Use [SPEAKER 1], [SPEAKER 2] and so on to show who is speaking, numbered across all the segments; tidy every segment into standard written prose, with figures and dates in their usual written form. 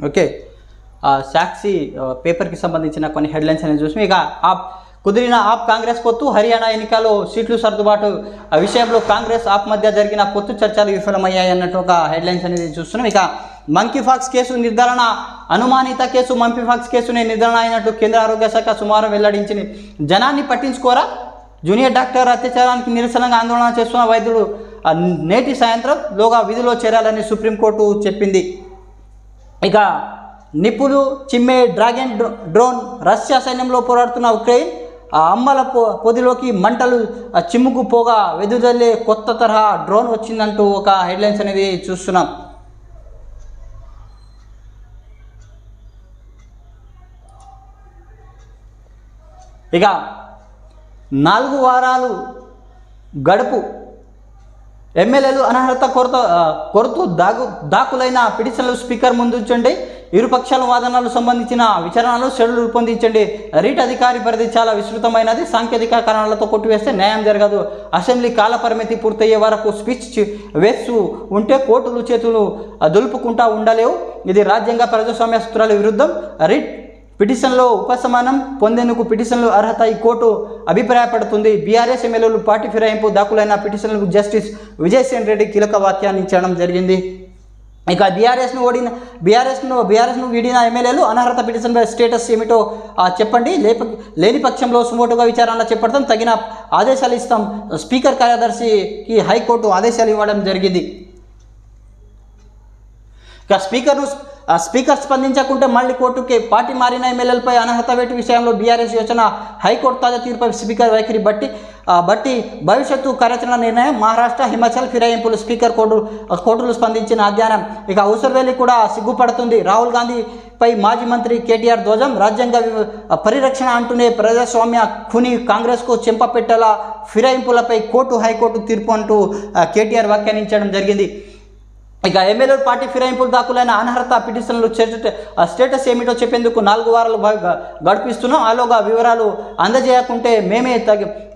[SPEAKER 1] Okay, సాక్షి పేపర్కి సంబంధించిన కొన్ని హెడ్లైన్స్ అనేది చూసి ఇక కుదిరిన ఆప్ కాంగ్రెస్ పొత్తు, హర్యానా ఎన్నికల్లో సీట్లు సర్దుబాటు విషయంలో కాంగ్రెస్ ఆప్ మధ్య జరిగిన పొత్తు చర్చలు విఫలమయ్యాయి అన్నట్టు ఒక హెడ్లైన్స్ అనేది చూస్తున్నాం. ఇక మంకీపాక్స్ కేసు నిర్ధారణ, అనుమానిత కేసు మంకీపాక్స్ కేసునే నిర్ధారణ అయినట్టు కేంద్ర ఆరోగ్య శాఖ సోమవారం వెల్లడించింది. జనాన్ని పట్టించుకోరా, జూనియర్ డాక్టర్ అత్యాచారానికి నిరసనగా ఆందోళన చేస్తున్న వైద్యుడు నేటి సాయంత్రం లోగా విధిలో చేరాలని సుప్రీంకోర్టు చెప్పింది. ఇక నిప్పులు చిమ్మే డ్రాగన్ డ్రోన్, రష్యా సైన్యంలో పోరాడుతున్న ఉక్రెయిన్ అమ్మల పొదిలోకి మంటలు చిమ్ముకుపోగా వెదుజల్లే కొత్త తరహా డ్రోన్ వచ్చిందంటూ ఒక హెడ్లైన్స్ అనేది చూస్తున్నాం. ఇక 4 వారాలు గడుపు ఎమ్మెల్యేలు అనర్హత కొరతూ దాఖలైన పిటిషన్లు స్పీకర్ ముందుంచండి. ఇరుపక్షాల వాదనలకు సంబంధించిన విచారణలు షెడ్యూల్ రూపొందించండి. రీట్ అధికారి పరిధి చాలా విస్తృతమైనది, సాంకేతిక కారణాలతో కొట్టివేస్తే న్యాయం జరగదు. అసెంబ్లీ కాల పరిమితి పూర్తయ్యే వరకు స్పీచ్ వేస్తూ ఉంటే కోర్టులు చేతులు దులుపుకుంటా ఉండలేవు. ఇది రాజ్యాంగ ప్రజాస్వామ్య సూత్రాల విరుద్ధం. రీట్ పిటిషన్లో ఉపశమనం పొందేందుకు పిటిషన్లు అర్హత ఈ కోర్టు అభిప్రాయపడుతుంది. బీఆర్ఎస్ ఎమ్మెల్యేలు పార్టీ ఫిరాయింపు దాఖలైన పిటిషన్లకు జస్టిస్ విజయసేన్ రెడ్డి కీలక వ్యాఖ్యానించడం జరిగింది. ఇక బీఆర్ఎస్ను వీడిన ఎమ్మెల్యేలు అనర్హత పిటిషన్ స్టేటస్ ఏమిటో చెప్పండి, లేని పక్షంలో సుమోటుగా విచారణ చేపడతాం, తగిన ఆదేశాలు ఇస్తాం. స్పీకర్ కార్యదర్శికి హైకోర్టు ఆదేశాలు ఇవ్వడం జరిగింది. ఇక స్పీకర్ స్పందించకుంటే మళ్ళీ కోర్టుకి పార్టీ మారిన ఎమ్మెల్యేలపై అనర్హత వేటు విషయంలో బీఆర్ఎస్ యోచన, హైకోర్టు తాజా తీర్పై స్పీకర్ వైఖరి బట్టి భవిష్యత్తు కార్యాచరణ నిర్ణయం. మహారాష్ట్ర హిమాచల్ ఫిరాయింపులు స్పీకర్ కోర్టులు స్పందించిన అధ్యయనం. ఇక ఉసర్వేలి కూడా సిగ్గుపడుతుంది. రాహుల్ గాంధీపై మాజీ మంత్రి కేటీఆర్ ధ్వజం, రాజ్యాంగ పరిరక్షణ అంటూనే ప్రజాస్వామ్య ఖుని కాంగ్రెస్కు చెంపపెట్టేలా ఫిరాయింపులపై కోర్టు హైకోర్టు తీర్పు అంటూ కేటీఆర్ వ్యాఖ్యానించడం జరిగింది. ఇక ఎమ్మెల్యేలు పార్టీ ఫిరాయింపులు దాఖలైన అనర్హత పిటిషన్లు స్టేటస్ ఏమిటో చెప్పేందుకు 4 వారాలు గడిపిస్తున్నాం. ఆలోగా వివరాలు అందజేయకుంటే మేమే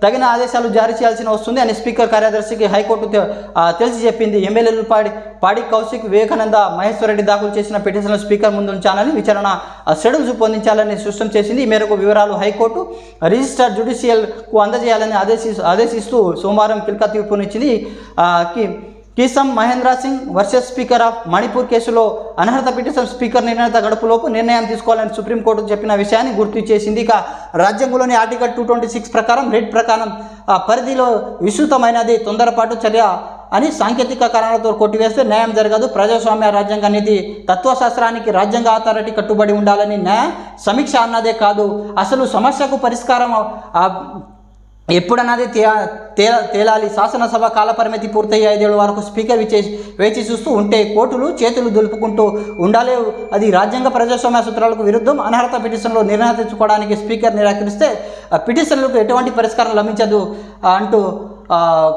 [SPEAKER 1] తగిన ఆదేశాలు జారీ చేయాల్సి వస్తుంది అని స్పీకర్ కార్యదర్శికి హైకోర్టు తెలిసి చెప్పింది. ఎమ్మెల్యేలు పాడి కౌశిక్, వివేకానంద, మహేశ్వర్ రెడ్డి దాఖలు చేసిన పిటిషన్లు స్పీకర్ ముందు ఉంచాలని విచారణ షెడ్యూల్స్ పొందించాలని స్పష్టం చేసింది. ఈ మేరకు వివరాలు హైకోర్టు రిజిస్టర్ జ్యుడిషియల్కు అందజేయాలని ఆదేశిస్తూ సోమవారం కీలక తీర్పునిచ్చింది. Keisham Mahendra Singh versus speaker of Manipur కేసులో అనర్హత పిటిషన్ స్పీకర్ నిర్ణీత గడుపులోపు నిర్ణయం తీసుకోవాలని సుప్రీంకోర్టు చెప్పిన విషయాన్ని గుర్తు చేసింది. ఇక రాజ్యాంగంలోని ఆర్టికల్ 226 ప్రకారం రేట్ ప్రకారం పరిధిలో విస్తృతమైనది, తొందరపాటు చర్య అని సాంకేతిక కారణాలతో కొట్టివేస్తే న్యాయం జరగదు. ప్రజాస్వామ్య రాజ్యాంగ నీతి తత్వశాస్త్రానికి రాజ్యాంగ అథారిటీ కట్టుబడి ఉండాలని న్యాయ సమీక్ష అన్నదే కాదు, అసలు సమస్యకు పరిష్కారం ఎప్పుడన్నది తేలాలి. శాసనసభ కాలపరిమితి పూర్తయ్యే 5 ఏళ్ల వరకు స్పీకర్ వేచి చూస్తూ ఉంటే కోర్టులు చేతులు దులుపుకుంటూ ఉండాలి. అది రాజ్యాంగ ప్రజాస్వామ్య సూత్రాలకు విరుద్ధం. అనర్హత పిటిషన్లో నిర్ణయం తెచ్చుకోవడానికి స్పీకర్ నిరాకరిస్తే పిటిషన్లకు ఎటువంటి పరిష్కారం లభించదు అంటూ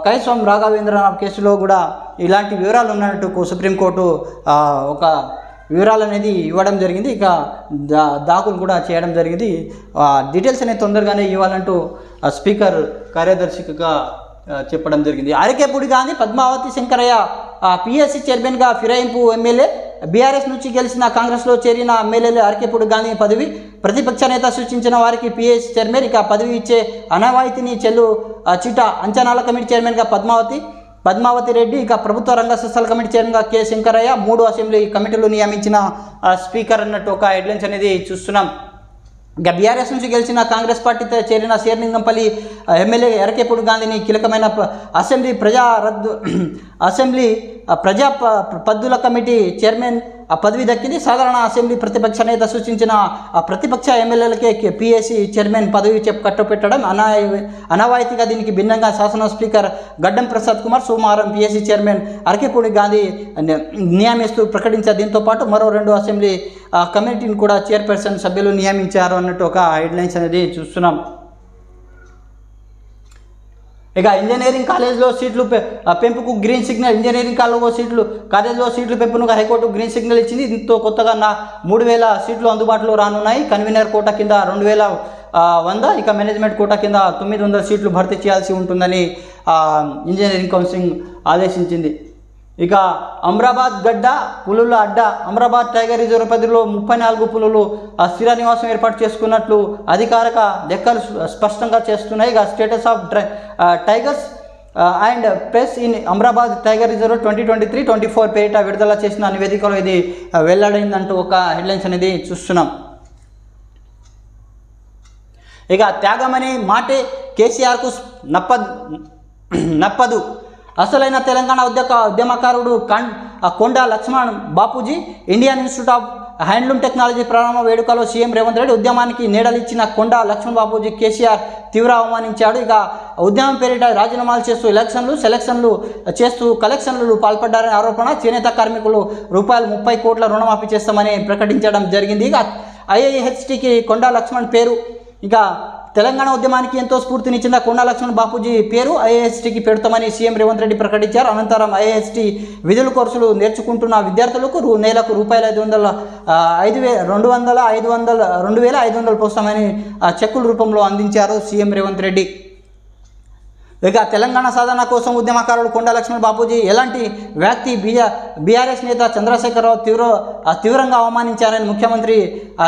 [SPEAKER 1] కైస్వామి రాఘవేంద్రనాథ్ కేసులో కూడా ఇలాంటి వివరాలు ఉన్నట్టు సుప్రీంకోర్టు ఒక వివరాలు అనేది ఇవ్వడం జరిగింది. ఇక దాఖలు కూడా చేయడం జరిగింది. డీటెయిల్స్ అనేది తొందరగానే ఇవ్వాలంటూ స్పీకర్ కార్యదర్శిగా చెప్పడం జరిగింది. అరకేపూడి గాంధీ, పద్మావతి శంకరయ్య పిఎస్సి చైర్మన్గా ఫిరాయింపు. ఎమ్మెల్యే బీఆర్ఎస్ నుంచి గెలిచిన కాంగ్రెస్లో చేరిన ఎమ్మెల్యేలు అరకేపూడి గాంధీ పదవి, ప్రతిపక్ష నేత సూచించిన వారికి పిఎస్సి చైర్మన్. ఇక పదవి ఇచ్చే అనవాయితీని చెల్లు చిట అంచనాల కమిటీ చైర్మన్గా పద్మావతి రెడ్డి. ఇక ప్రభుత్వ రంగ సంస్థల కమిటీ చైర్మన్గా కె శంకరయ్య. 3 అసెంబ్లీ కమిటీలు నియమించిన స్పీకర్ అన్నట్టు ఒక హెడ్లైన్స్ అనేది చూస్తున్నాం. ఇక బీఆర్ఎస్ నుంచి గెలిచిన కాంగ్రెస్ పార్టీతో చేరిన శేర్లింగంపల్లి ఎమ్మెల్యే అరకేపూడి గాంధీని కీలకమైన అసెంబ్లీ ప్రజా పద్దుల కమిటీ చైర్మన్ పదవి దక్కింది. సాధారణ అసెంబ్లీ ప్రతిపక్ష నేత సూచించిన ప్రతిపక్ష ఎమ్మెల్యేలకే పిఎస్సి చైర్మన్ పదవి కట్టుపెట్టడం అనవాయితీగా. దీనికి భిన్నంగా శాసన స్పీకర్ గడ్డం ప్రసాద్ కుమార్ సోమవారం పిఎస్సి చైర్మన్ అరకేపూడి గాంధీ నియమిస్తూ ప్రకటించారు. దీంతో పాటు మరో 2 అసెంబ్లీ కమిటీని కూడా చైర్పర్సన్ సభ్యులు నియమించారు అన్నట్టు ఒక హెడ్లైన్స్ అనేది చూస్తున్నాం. ఇక ఇంజనీరింగ్ కాలేజ్లో సీట్లు పెంపుకు గ్రీన్ సిగ్నల్. ఇంజనీరింగ్ కాలేజ్లో సీట్లు పెంపునకు హైకోర్టు గ్రీన్ సిగ్నల్ ఇచ్చింది. దీంతో కొత్తగా 3000 సీట్లు అందుబాటులో రానున్నాయి. కన్వీనర్ కోటా కింద 2100, ఇక మేనేజ్మెంట్ కోటా కింద 900 సీట్లు భర్తీ చేయాల్సి ఉంటుందని ఇంజనీరింగ్ కౌన్సిలింగ్ ఆదేశించింది. ఇక అమ్రాబాద్ గడ్డ పులుల అడ్డ. అమ్రాబాద్ టైగర్ రిజర్వ్ పరిధిలో 34 పులులు స్థిర నివాసం ఏర్పాటు చేసుకున్నట్లు అధికారిక లెక్కలు స్పష్టంగా చేస్తున్నాయి. ఇక status of tigers and press in Amrabad tiger reserve 2023-24 పేరిట విడుదల చేసిన నివేదికలో ఇది వెల్లడైందంటూ ఒక హెడ్లైన్స్ అనేది చూస్తున్నాం. ఇక త్యాగమనే మాటే కేసీఆర్కు నప్పదు. అసలైన తెలంగాణ ఉద్యమకారుడు Konda Lakshman Bapuji Indian Institute of Handloom Technology ప్రారంభ వేడుకలో సీఎం రేవంత్ రెడ్డి ఉద్యమానికి నీడలిచ్చిన కొండా లక్ష్మణ్ బాపూజీ కేసీఆర్ తీవ్ర అవమానించాడు. ఇక ఉద్యమం పేరిట రాజీనామాలు చేస్తూ సెలక్షన్లు చేస్తూ కలెక్షన్లు పాల్పడ్డారనే ఆరోపణ. చేనేత కార్మికులు ₹30 కోట్ల రుణమాఫీ చేస్తామని ప్రకటించడం జరిగింది. ఇక IIHTకి కొండా లక్ష్మణ్ పేరు. ఇక తెలంగాణ ఉద్యమానికి ఎంతో స్ఫూర్తినిచ్చిన కొండా లక్ష్మణ్ బాపూజీ పేరు IIHTకి పెడతామని సీఎం రేవంత్ రెడ్డి ప్రకటించారు. అనంతరం IIHT విధుల కోర్సులు నేర్చుకుంటున్న విద్యార్థులకు నెలకు ₹2,500 పోస్తామని చెక్కుల రూపంలో అందించారు సీఎం రేవంత్ రెడ్డి. ఇక తెలంగాణ సాధన కోసం ఉద్యమకారుడు కొండా లక్ష్మణ్ బాపూజీ ఎలాంటి వ్యక్తి బీఆర్ఎస్ నేత చంద్రశేఖరరావు తీవ్రంగా అవమానించారని ముఖ్యమంత్రి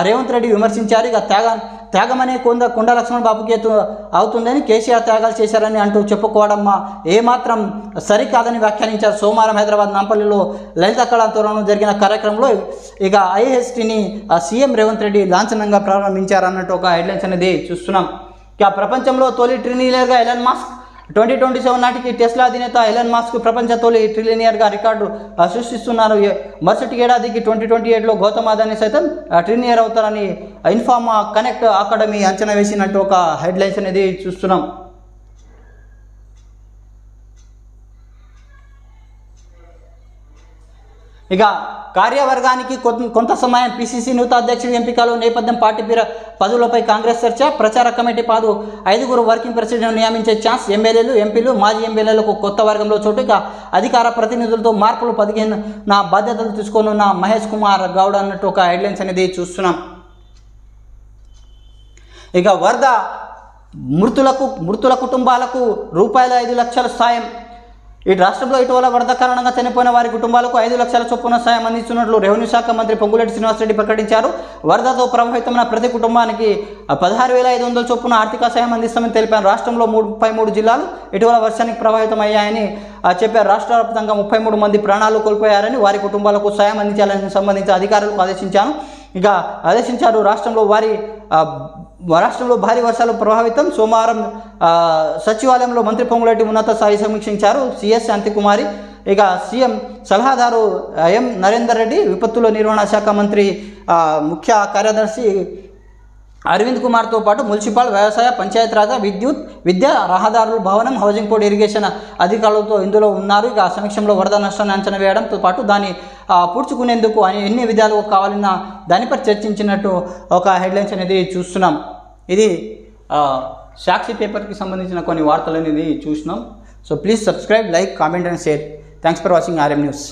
[SPEAKER 1] రేవంత్ రెడ్డి విమర్శించారు. ఇక త్యాగమనే కొండా లక్ష్మణ్ బాపూకి అవుతుందని కేసీఆర్ త్యాగాలు చేశారని అంటూ చెప్పుకోవడం ఏమాత్రం సరికాదని వ్యాఖ్యానించారు. సోమవారం హైదరాబాద్ నాంపల్లిలో లలిత కళాతోరణంలో జరిగిన కార్యక్రమంలో ఇక IIHTని సీఎం రేవంత్ రెడ్డి లాంఛనంగా ప్రారంభించారన్నట్టు ఒక హెడ్లైన్స్ అనేది చూస్తున్నాం. ఇక ప్రపంచంలో తొలి ట్రిలియనర్గా ఎలాన్ మస్క్. 2027 నాటికి టెస్లా అధినేత ఎలాన్ మస్క్ ప్రపంచ తొలి ట్రిలియనర్గా రికార్డు సృష్టిస్తున్నారు. మరుసటి ఏడాదికి 2028లో గౌతమ్ అదానీ సైతం ట్రిలియనర్ అవుతారని ఇన్ఫార్మా కనెక్ట్ అకాడమీ అంచనా వేసినట్టు ఒక హెడ్లైన్స్ అనేది చూస్తున్నాం. ఇక కార్యవర్గానికి కొంత సమయం. PCC నూతన అధ్యక్షుడి ఎంపికలో నేపథ్యం. పార్టీ పదవులపై కాంగ్రెస్ చర్చ. ప్రచార కమిటీ 5 వర్కింగ్ ప్రెసిడెంట్ నియమించే ఛాన్స్. ఎమ్మెల్యేలు, ఎంపీలు, మాజీ ఎమ్మెల్యేలకు కొత్త వర్గంలో చోటు. ఇక అధికార ప్రతినిధులతో మార్పులు. 15 బాధ్యతలు తీసుకోనున్న మహేష్ కుమార్ గౌడ్ అన్నట్టు ఒక హెడ్లైన్స్ అనేది చూస్తున్నాం. ఇక వరద మృతుల కుటుంబాలకు ₹5 లక్షల సాయం. ఈ రాష్ట్రంలో ఇటీవల వరద కారణంగా చనిపోయిన వారి కుటుంబాలకు 5 లక్షల చొప్పున సాయం అందిస్తున్నట్లు రెవెన్యూ శాఖ మంత్రి పొంగులేటి శ్రీనివాసరెడ్డి ప్రకటించారు. వరదతో ప్రభావితమైన ప్రతి కుటుంబానికి 16,500 చొప్పున ఆర్థిక సాయం అందిస్తామని తెలిపారు. రాష్ట్రంలో 33 జిల్లాలు ఇటీవల వర్షానికి ప్రభావితం అయ్యాయని చెప్పారు. రాష్ట్ర వ్యాప్తంగా 33 మంది ప్రాణాలు కోల్పోయారని, వారి కుటుంబాలకు సాయం అందించాలని సంబంధించిన అధికారులకు ఆదేశించారు. రాష్ట్రంలో భారీ వర్షాలు ప్రభావితం. సోమవారం సచివాలయంలో మంత్రి పొంగులేటి ఉన్నత స్థాయి సమీక్షించారు. CS శాంతికుమారి. ఇక సీఎం సలహాదారు ఎం నరేందర్ రెడ్డి, విపత్తుల నిర్వహణ శాఖ మంత్రి ముఖ్య కార్యదర్శి అరవింద్ కుమార్తో పాటు మున్సిపల్, వ్యవసాయ, పంచాయతీరాజ్, విద్య, రహదారులు, భవనం, హౌసింగ్ బోర్డు, ఇరిగేషన్ అధికారులతో ఇందులో ఉన్నారు. ఇక సమీక్షంలో వరద నష్టాన్ని అంచనా వేయడంతో పాటు దాన్ని పూడ్చుకునేందుకు ఎన్ని విధాలు కావాలన్న దానిపై చర్చించినట్టు ఒక హెడ్లైన్స్ అనేది చూస్తున్నాం. ఇది సాక్షి పేపర్కి సంబంధించిన కొన్ని వార్తలు అనేది చూసినాం. So please subscribe, like, comment and share. Thanks for watching RM News.